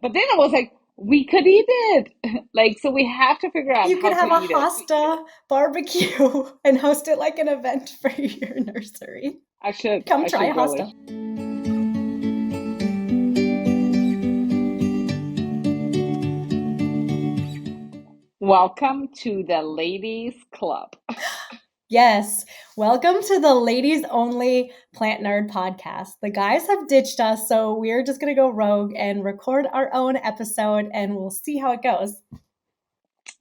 But then I was like, we could eat it. Like, so we have to figure out You could how to have a eat it. Hosta barbecue and host it like an event for your nursery. Come I try should a really. Hosta. Welcome to the Ladies Club. Yes, welcome to the ladies only Plant Nerd podcast. The guys have ditched us, so we're just going to go rogue and record our own episode and we'll see how it goes.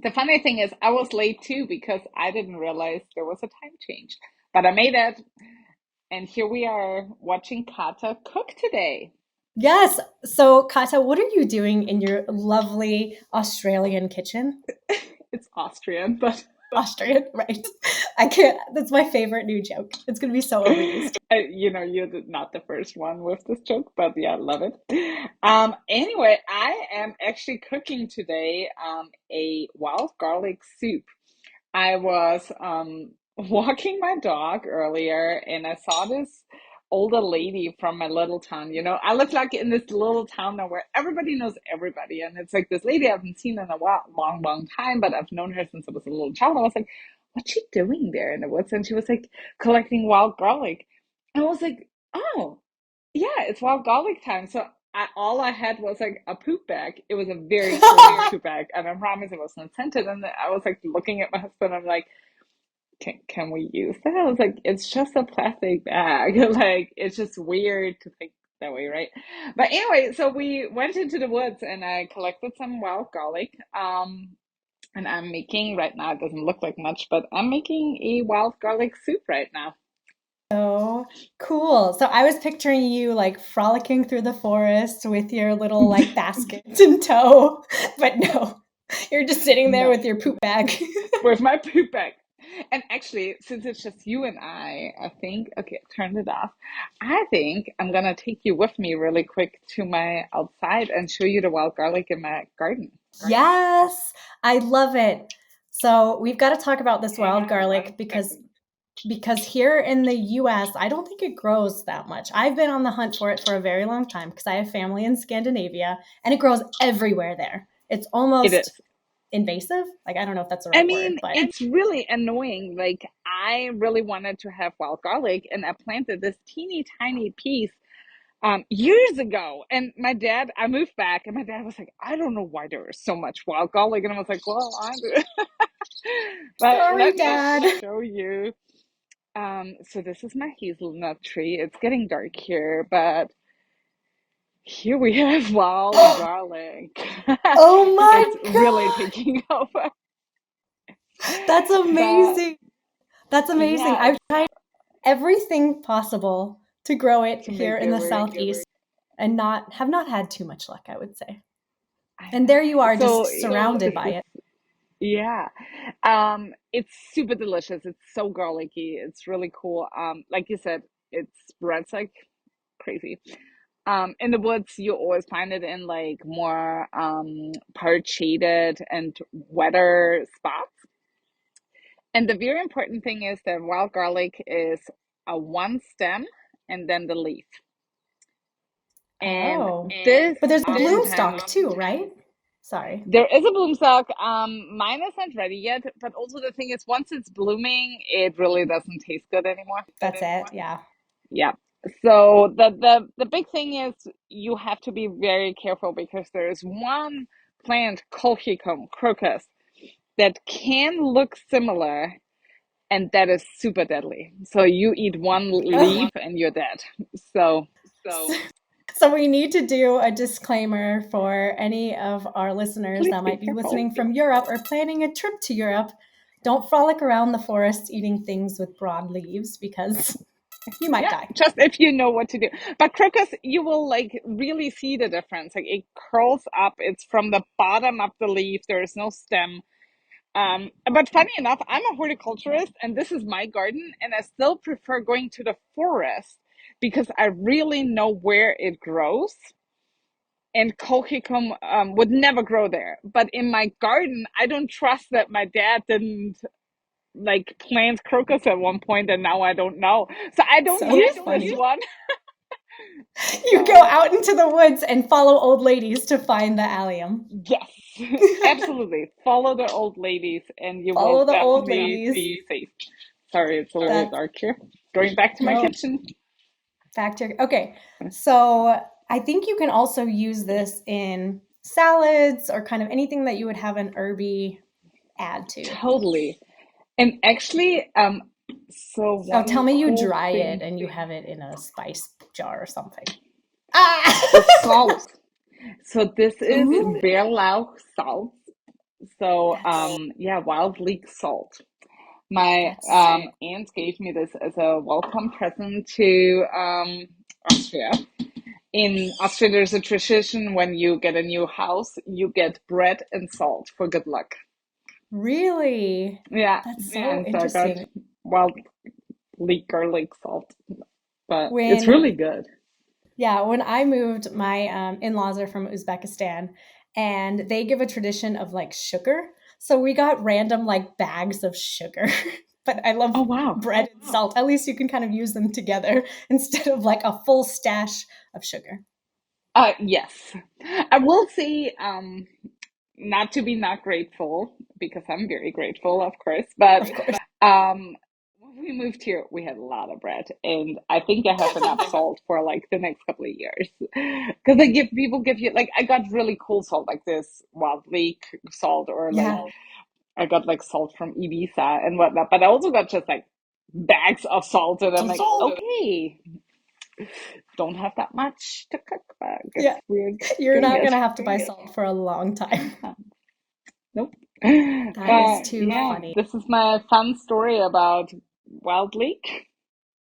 The funny thing is, I was late too because I didn't realize there was a time change. But I made it, and here we are watching Kata cook today. Yes, so Kata, what are you doing in your lovely Australian kitchen? It's Austrian, but Austrian, right? I can't, that's my favorite new joke. It's going to be so overused. you're not the first one with this joke, but yeah, I love it. Anyway, I am actually cooking today a wild garlic soup. I was walking my dog earlier and I saw this older lady from my little town. You know, I live like in this little town now where everybody knows everybody. And it's like this lady I haven't seen in a long time, but I've known her since I was a little child. I was like, what's she doing there in the woods? And she was like collecting wild garlic. And I was like, oh, yeah, it's wild garlic time. So all I had was like a poop bag. It was a very clean poop bag, and I promise it wasn't scented. And I was like looking at my husband. I'm like, can we use that? I was like, it's just a plastic bag. Like, it's just weird to think that way, right? But anyway, so we went into the woods and I collected some wild garlic. And I'm making right now, it doesn't look like much, but I'm making a wild garlic soup right now. So cool. So I was picturing you like frolicking through the forest with your little like basket in tow, but no, you're just sitting there No, with your poop bag. with my poop bag. And actually, since it's just you and I think, okay, I turned it off. I think I'm gonna take you with me really quick to my outside and show you the wild garlic in my garden. Yes, I love it. So we've got to talk about this wild garlic because here in the US, I don't think it grows that much. I've been on the hunt for it for a very long time because I have family in Scandinavia and it grows everywhere there. It's It almost is. invasive. Like, I don't know if that's the I right word, mean, but it's really annoying. Like, I really wanted to have wild garlic, and I planted this teeny tiny piece years ago. And my dad, I moved back, and my dad was like, I don't know why there is so much wild garlic. And I was like, well, I do. But sorry, let me Dad. show you. So this is my hazelnut tree. It's getting dark here, but here we have wild garlic. Oh It's my really God. taking over. That's But amazing. That's amazing. yeah, I've tried everything possible to grow it to here make in it the work. Southeast and not have not had too much luck, I would say. I And there you know. are So just surrounded this by is, it. yeah. It's super delicious. It's so garlicky. It's really cool. Like you said, it spreads like crazy. In the woods, you always find it in like more part shaded and wetter spots. And the very important thing is that wild garlic is a one stem and then the leaf. And Oh. this But there's a bloom oftentimes stalk too, right? Sorry. there is a bloom stalk. Mine isn't ready yet, but also the thing is once it's blooming, it really doesn't taste good anymore. That's it. Yeah. Yeah. So the big thing is you have to be very careful because there is one plant, colchicum, crocus, that can look similar and that is super deadly. So you eat one Oh. leaf and you're dead. So So we need to do a disclaimer for any of our listeners please that be might be careful. listening from Europe or planning a trip to Europe. Don't frolic around the forest eating things with broad leaves because you might Yeah, die. just if you know what to do. But crocus, you will like really see the difference. Like it curls up. It's from the bottom of the leaf. There is no stem. But funny enough, I'm a horticulturist and this is my garden, and I still prefer going to the forest because I really know where it grows. And colchicum would never grow there. But in my garden, I don't trust that my dad didn't like plant crocus at one point and now I don't know. So I don't So use this funny. one. You go out into the woods and follow old ladies to find the allium. Yes, absolutely. Follow the old ladies and you Follow will the old definitely ladies. be safe. Sorry, it's a little dark here. Going back to my kitchen. Factor. Okay, so I think you can also use this in salads or kind of anything that you would have an herby add to. Totally. And actually, so one tell me you cool dry thing, it and you have it in a spice jar or something. the salt. So this is Bärlauch salt. So yeah, wild leek salt. My aunt gave me this as a welcome present to Austria. In Austria, there's a tradition when you get a new house, you get bread and salt for good luck. Really? Yeah. That's so And interesting. so I got wild leek garlic salt, but it's really good. Yeah, when I moved, my in-laws are from Uzbekistan, and they give a tradition of like sugar. So we got random like bags of sugar. But I love bread and salt. At least you can kind of use them together instead of like a full stash of sugar. Yes. I will say, not to be not grateful, because I'm very grateful, of course, but when we moved here, we had a lot of bread, and I think I have enough salt for like the next couple of years. Because people give you, like, I got really cool salt, like this wild leek salt, or like I got like salt from Ibiza and whatnot, but I also got just like bags of salt, and I'm like, okay, don't have that much to cook, but you're not gonna have to buy salt for a long time. Nope. That is too funny. This is my fun story about wild leek.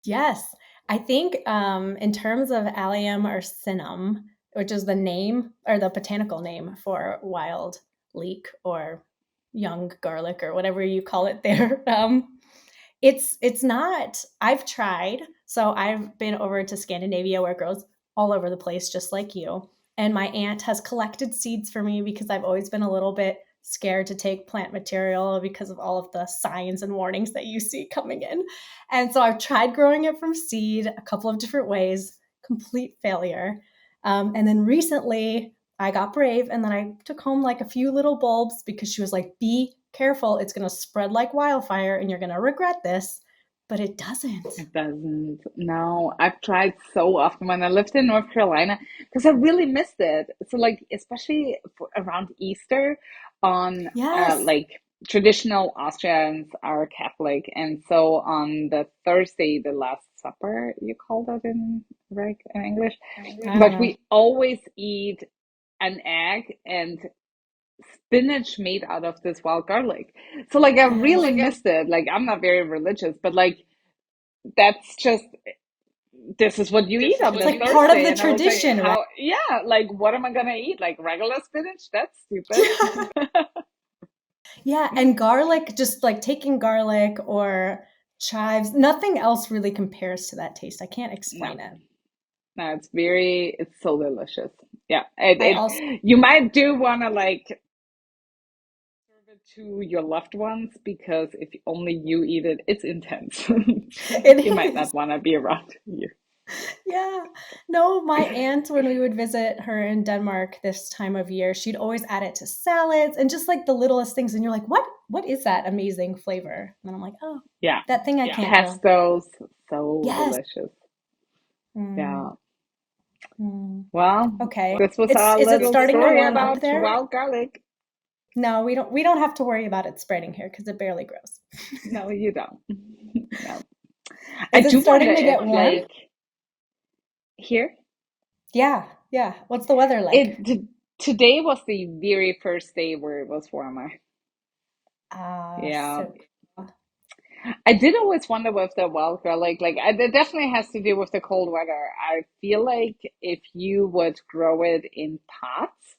Yes, I think in terms of allium or cinnamon, which is the name or the botanical name for wild leek or young garlic or whatever you call it there, it's not. I've tried. So I've been over to Scandinavia where it grows all over the place, just like you. And my aunt has collected seeds for me because I've always been a little bit scared to take plant material because of all of the signs and warnings that you see coming in. And so I've tried growing it from seed a couple of different ways, complete failure. And then recently I got brave and then I took home like a few little bulbs because she was like, be careful, it's going to spread like wildfire and you're going to regret this. But it doesn't. It doesn't. No, I've tried so often when I lived in North Carolina because I really missed it. So, like, especially around Easter, on like traditional Austrians are Catholic, and so on the Thursday, the Last Supper, you call that in English, but we always eat an egg and spinach made out of this wild garlic. So like I really missed it. Like I'm not very religious, but like that's just this is what you eat on it's the like Thursday. Part of the tradition, like, right? Yeah, like what am I gonna eat? Like regular spinach? That's stupid. Yeah, and garlic, just like taking garlic or chives, nothing else really compares to that taste. I can't explain it. No, it's so delicious. Yeah, you might do want to like serve it to your loved ones because if only you eat it, it's intense. You might not want to be around you. Yeah. No, my aunt, when we would visit her in Denmark this time of year, she'd always add it to salads and just like the littlest things. And you're like, what is that amazing flavor? And I'm like, oh, yeah, that thing I can't pestos, so delicious. Yeah. Well, okay. this was our little story about wild garlic. No, we don't have to worry about it spreading here because it barely grows. No, you don't. No. I do starting to get warm? Like, here? Yeah. What's the weather like? Today was the very first day where it was warmer. Yeah. So cool. I did always wonder with the wild garlic, like it definitely has to do with the cold weather. I feel like if you would grow it in pots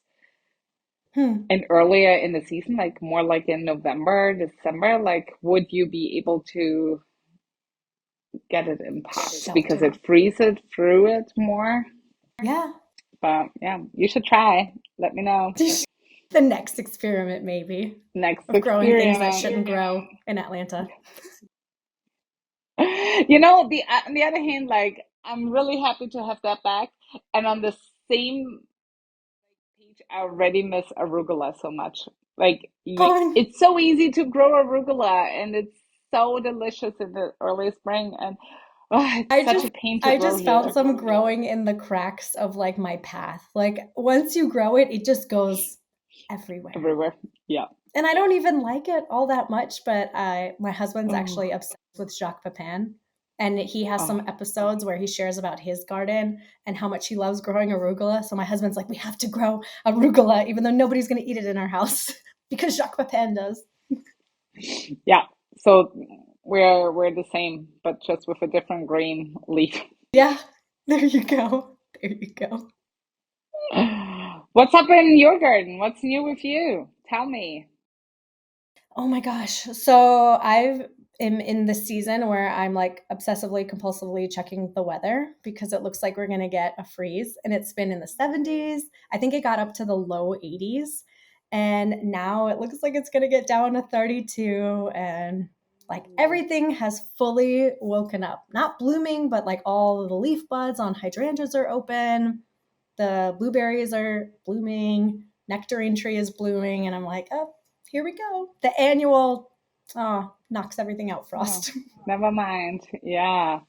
and earlier in the season, like more like in November, December, like would you be able to get it in pots because it freezes through it more? Yeah. But yeah, you should try. Let me know. The next experiment, maybe. Of growing things that shouldn't grow in Atlanta. You know, on the other hand, like I'm really happy to have that back. And on the same page, I already miss arugula so much. Like, Oh, it's so easy to grow arugula, and it's so delicious in the early spring. And it's I such just a pain to I grow just here. felt some growing in the cracks of like my path. Like once you grow it, it just goes everywhere. Everywhere. Yeah. And I don't even like it all that much, but my husband's Oh, actually obsessed with Jacques Pepin. And he has oh, some episodes where he shares about his garden and how much he loves growing arugula. So my husband's like, we have to grow arugula, even though nobody's going to eat it in our house because Jacques Pepin does. yeah. So we're the same, but just with a different green leaf. Yeah, there you go. There you go. What's up in your garden? What's new with you? Tell me. Oh my gosh. So I've am in the season where I'm like obsessively compulsively checking the weather because it looks like we're going to get a freeze and it's been in the 70s. I think it got up to the low 80s and now it looks like it's going to get down to 32 and like everything has fully woken up. Not blooming, but like all of the leaf buds on hydrangeas are open. The blueberries are blooming, nectarine tree is blooming and I'm like, "Oh, here we go." The annual knocks everything out Oh, frost. never mind. Yeah.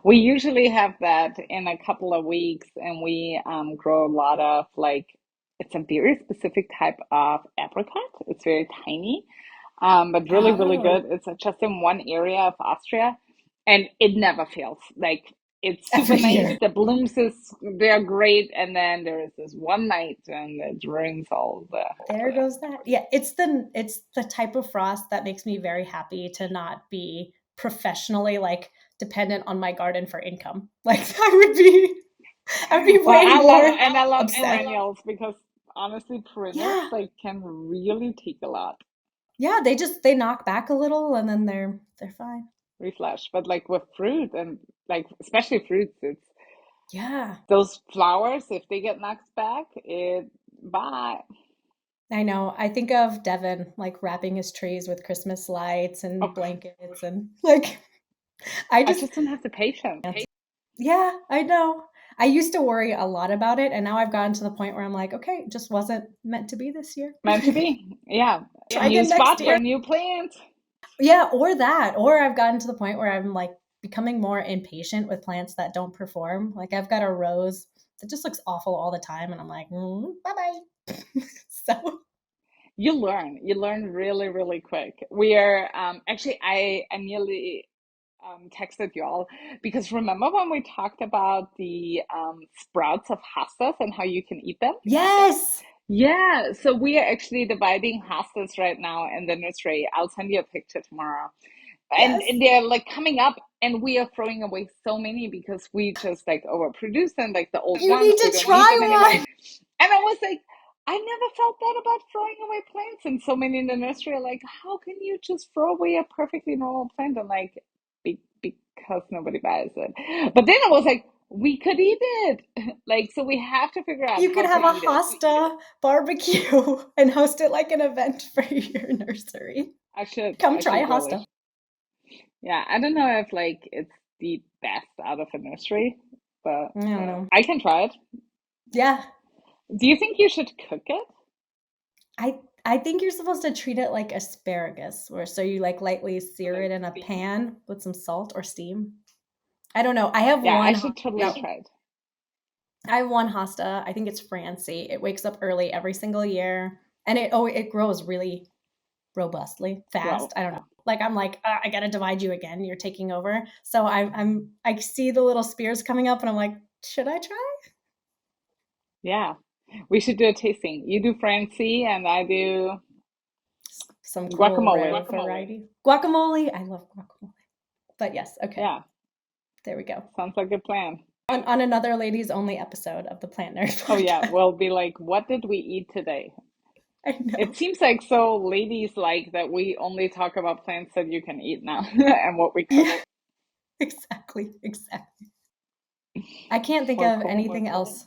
We usually have that in a couple of weeks, and we grow a lot of like, it's a very specific type of apricot. It's very tiny, but really, really Oh, good. It's just in one area of Austria, and it never fails. Like, it's super every nice. year. The blooms they're great, and then there is this one night and it ruins all the There goes that. Yeah, it's the type of frost that makes me very happy to not be professionally like dependent on my garden for income. Like I'd be Well, way more I love upset. perennials because honestly, perennials Yeah. like can really take a lot Yeah, they knock back a little and then they're fine. refresh. But like with fruit and like especially fruits, it's Yeah. those flowers. If they get knocked back, it bye. I know. I think of Devin like wrapping his trees with Christmas lights and Oh, blankets and like I I just just don't have the patience. yeah, I know. I used to worry a lot about it and now I've gotten to the point where I'm like, okay, it just wasn't meant to be this year. Meant to be. Yeah. Try New again next spot for year. a new plant. Yeah, or that. Or I've gotten to the point where I'm like becoming more impatient with plants that don't perform. Like I've got a rose that just looks awful all the time and I'm like, bye-bye. So, You learn. You learn really, really quick. We are actually I nearly texted y'all because remember when we talked about the sprouts of hostas and how you can eat them? yes. Yeah, so we are actually dividing hostas right now in the nursery. I'll send you a picture tomorrow. Yes. And they're like coming up, and we are throwing away so many because we just like overproduce them, like the old You ones, need we to don't need them try anymore. one. And I was like, I never felt that about throwing away plants. And so many in the nursery are like, how can you just throw away a perfectly normal plant? I'm like, because nobody buys it. But then I was like, we could eat it. Like, so we have to figure out You could how to have a eat it. Hosta barbecue and host it like an event for your nursery. Come I try a should really. Hosta. Yeah, I don't know if like it's the best out of a nursery, but I don't know. I can try it. Yeah, Do you think you should cook it? I think you're supposed to treat it like asparagus, where so you like lightly sear it in a pan with some salt or steam. I don't know. Yeah, I should totally try it. I have one hosta. I think it's Francie. It wakes up early every single year, and it grows really robustly fast. Well, I don't know. Like I'm like I gotta divide you again. You're taking over. So I see the little spears coming up, and I'm like, should I try yeah. We should do a tasting. You do Francie and I do some cool guacamole. rare variety? Guacamole. I love guacamole. But yes, okay. Yeah, There we go. sounds like a plan. On another ladies only episode of the Plant Nerd Oh yeah, podcast. we'll be like, what did we eat today? I It know. seems like so ladies like that we only talk about plants that you can eat now and what we cook. Yeah, exactly. Exactly. I can't think Or of cool. anything else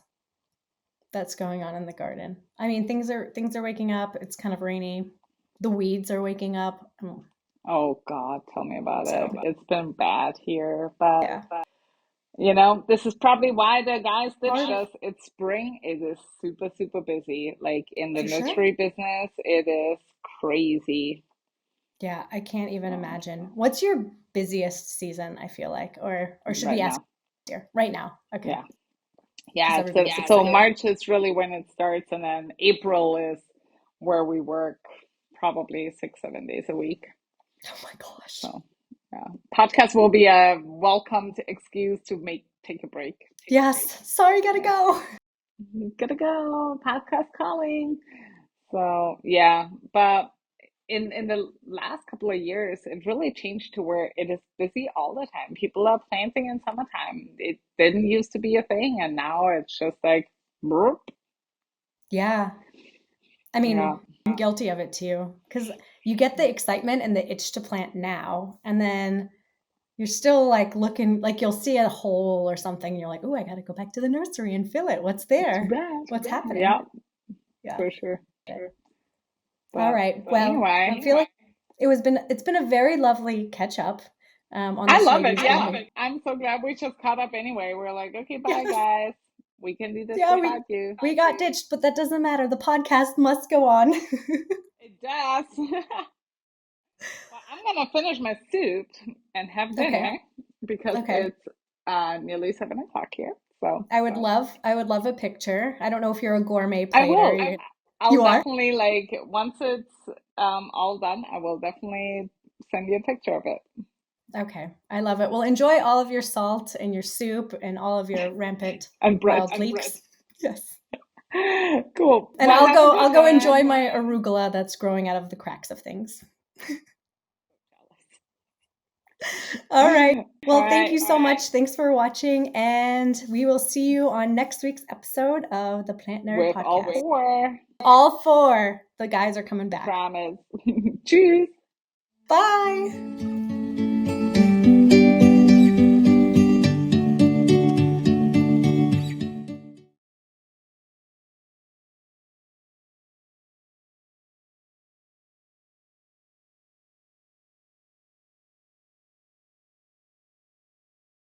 that's going on in the garden. I mean, things are waking up. It's kind of rainy. The weeds are waking up. Oh God, tell me about it. So It's been bad here, but yeah. You know, this is probably why the guys ditched us. It's spring. It is super, super busy. Like in the For sure. nursery business, it is crazy. Yeah, I can't even So, imagine. What's your busiest season, I feel like? Or should we right ask now. here? Right now. Okay. Yeah. Because Yeah. So, everybody's so excited. March is really when it starts, and then April is where we work probably 6, 7 days a week. Oh my gosh. So, yeah. Podcast will be a welcomed excuse to take a break. Yes. Sorry, gotta Yeah. go. Gotta go. Podcast calling. So, yeah. But in the last couple of years, it really changed to where it is busy all the time. People are planting in summertime. It didn't used to be a thing, and now it's just like, broop. Yeah. I Yeah, mean, I'm guilty of it too. Because you get the excitement and the itch to plant now, and then you're still like looking, like you'll see a hole or something. And you're like, oh, I got to go back to the nursery and fill it. What's too there? bad. What's Yeah, happening? Yeah. for sure. All But right. Well, I anyway, feel like it's been a very lovely catch up on I this love maybe it. Yeah, Sunday. I'm so glad we just caught up anyway. We're like, okay, bye Yes. guys. We can do this Yeah, without you. we got ditched, but that doesn't matter. The podcast must go on. It does. Well, I'm gonna finish my soup and have Okay. dinner because Okay. it's nearly 7 o'clock here. So I would love a picture. I don't know if you're a gourmet I plater. will. I'll You are? definitely like once it's all done, I will definitely send you a picture of it. Okay. I love it. Well, enjoy all of your salt and your soup and all of your rampant And bread. wild leeks. Yes. Cool. And Well, have a I'll good go one. enjoy my arugula that's growing out of the cracks of things. All right. All Well, thank right. you so much. Thanks for watching. And we will see you on next week's episode of the Plant Nerd With all Podcast. four. All four. The guys are coming back. Promise. Tschüss. Bye.